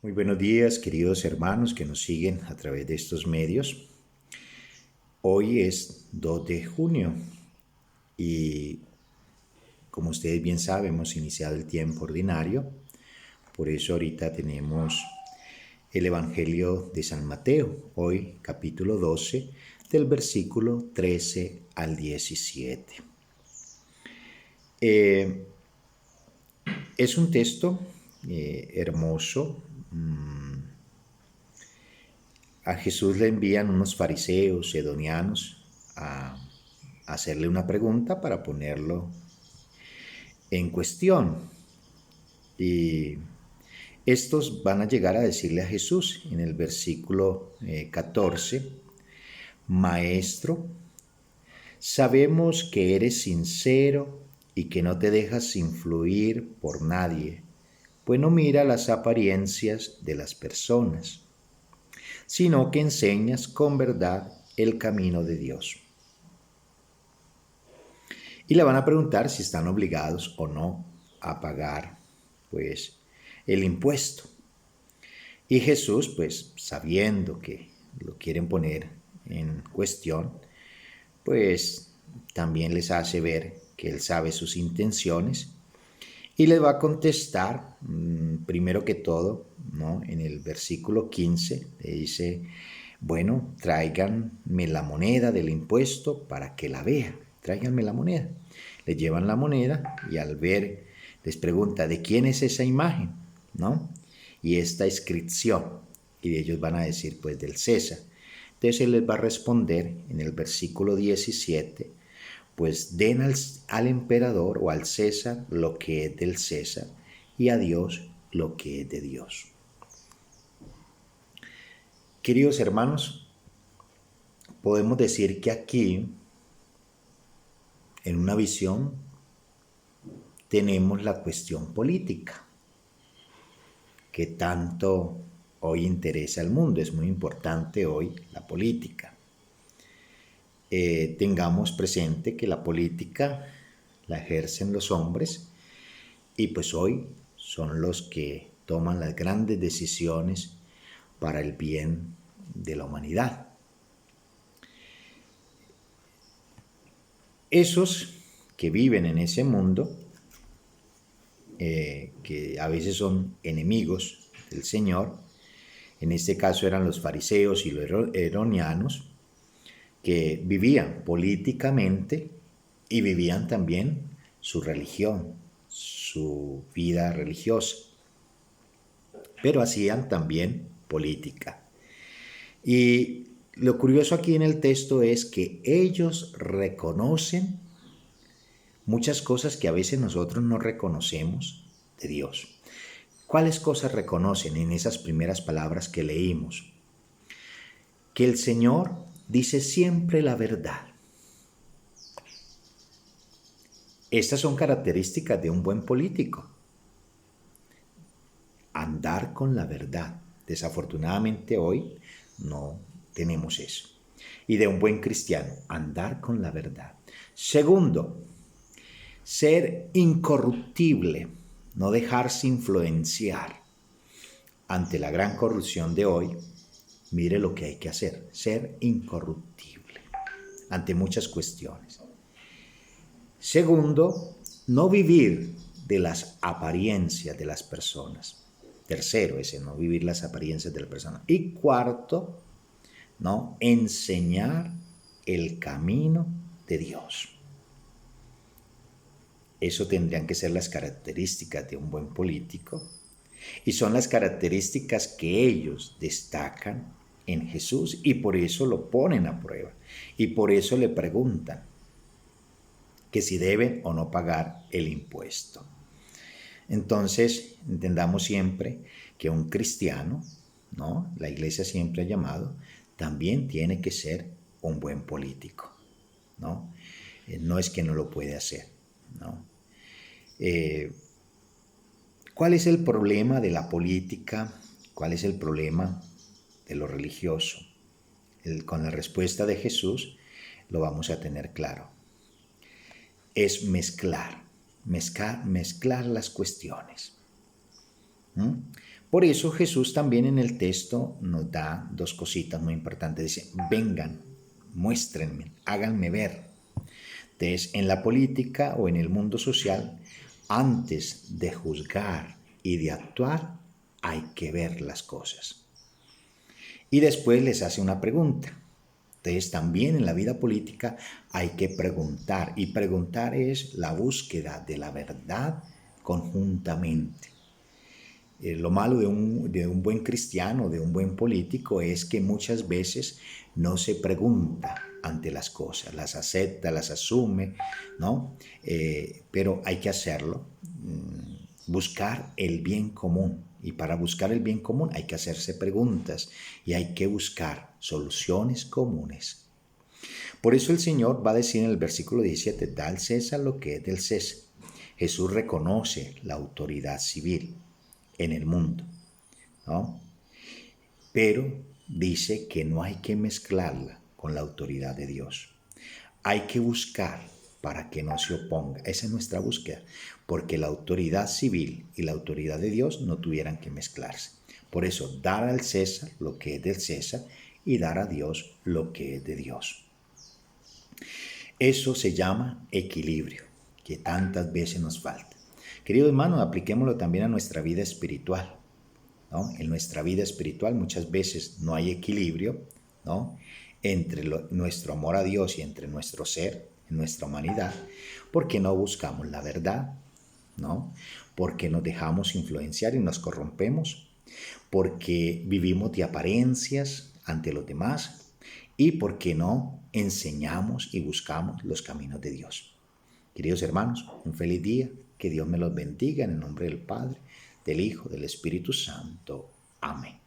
Muy buenos días, queridos hermanos que nos siguen a través de estos medios. Hoy es 2 de junio y como ustedes bien saben, hemos iniciado el tiempo ordinario. Por eso ahorita tenemos el Evangelio de San Mateo, hoy capítulo 12, del versículo 13 al 17. Es un texto hermoso. A Jesús le envían unos fariseos sidonianos a hacerle una pregunta para ponerlo en cuestión. Y estos van a llegar a decirle a Jesús en el versículo 14, Maestro, sabemos que eres sincero y que no te dejas influir por nadie, pues no mira las apariencias de las personas, sino que enseñas con verdad el camino de Dios. Y le van a preguntar si están obligados o no a pagar, pues, el impuesto. Y Jesús, pues, sabiendo que lo quieren poner en cuestión, pues, también les hace ver que Él sabe sus intenciones y les va a contestar, primero que todo, ¿no? En el versículo 15 le dice, bueno, tráiganme la moneda del impuesto para que la vea. Tráiganme la moneda. Le llevan la moneda y al ver, les pregunta, ¿de quién es esa imagen? ¿No? Y esta inscripción. Y ellos van a decir, pues del César. Entonces él les va a responder en el versículo 17, pues den al emperador o al César lo que es del César y a Dios lo que es de Dios. Queridos hermanos, podemos decir que aquí, en una visión, tenemos la cuestión política, que tanto hoy interesa al mundo. Es muy importante hoy la política. Tengamos presente que la política la ejercen los hombres y pues hoy son los que toman las grandes decisiones para el bien de la humanidad. Esos que viven en ese mundo, que a veces son enemigos del Señor, en este caso eran los fariseos y los herodianos, que vivían políticamente y vivían también su religión, su vida religiosa, pero hacían también política. Y lo curioso aquí en el texto es que ellos reconocen muchas cosas que a veces nosotros no reconocemos de Dios. ¿Cuáles cosas reconocen en esas primeras palabras que leímos? Que el Señor dice siempre la verdad. Estas son características de un buen político. Andar con la verdad. Desafortunadamente hoy no tenemos eso. Y de un buen cristiano, andar con la verdad. Segundo, ser incorruptible, no dejarse influenciar. Ante la gran corrupción de hoy, mire lo que hay que hacer, ser incorruptible ante muchas cuestiones. Segundo, no vivir de las apariencias de las personas. Tercero, no vivir las apariencias de las personas. Y cuarto, ¿no? Enseñar el camino de Dios. Eso tendrían que ser las características de un buen político y son las características que ellos destacan en Jesús y por eso lo ponen a prueba y por eso le preguntan que si deben o no pagar el impuesto. Entonces, entendamos siempre que un cristiano, ¿no? La iglesia siempre ha llamado, también tiene que ser un buen político, ¿no? No es que no lo puede hacer, ¿no? ¿Cuál es el problema de la política? ¿Cuál es el problema de lo religioso? Con la respuesta de Jesús lo vamos a tener claro. Es mezclar las cuestiones. Por eso Jesús también en el texto nos da dos cositas muy importantes. Dice, vengan, muéstrenme, háganme ver. Entonces, en la política o en el mundo social, antes de juzgar y de actuar, hay que ver las cosas. Y después les hace una pregunta. Entonces, también en la vida política hay que preguntar. Y preguntar es la búsqueda de la verdad conjuntamente. Lo malo de un buen cristiano, de un buen político, es que muchas veces no se pregunta ante las cosas, las acepta, las asume, ¿no? Pero hay que hacerlo, buscar el bien común. Y para buscar el bien común hay que hacerse preguntas y hay que buscar soluciones comunes. Por eso el Señor va a decir en el versículo 17, da al César lo que es del César. Jesús reconoce la autoridad civil en el mundo, ¿no? Pero dice que no hay que mezclarla con la autoridad de Dios. Hay que buscar para que no se oponga. Esa es nuestra búsqueda, porque la autoridad civil y la autoridad de Dios no tuvieran que mezclarse. Por eso, dar al César lo que es del César y dar a Dios lo que es de Dios. Eso se llama equilibrio, que tantas veces nos falta. Queridos hermanos, apliquémoslo también a nuestra vida espiritual, ¿no? En nuestra vida espiritual muchas veces no hay equilibrio, ¿no? Entre nuestro amor a Dios y entre nuestro ser, nuestra humanidad, porque no buscamos la verdad, ¿no? Porque nos dejamos influenciar y nos corrompemos, porque vivimos de apariencias ante los demás y porque no enseñamos y buscamos los caminos de Dios. Queridos hermanos, un feliz día, que Dios me los bendiga en el nombre del Padre, del Hijo, del Espíritu Santo. Amén.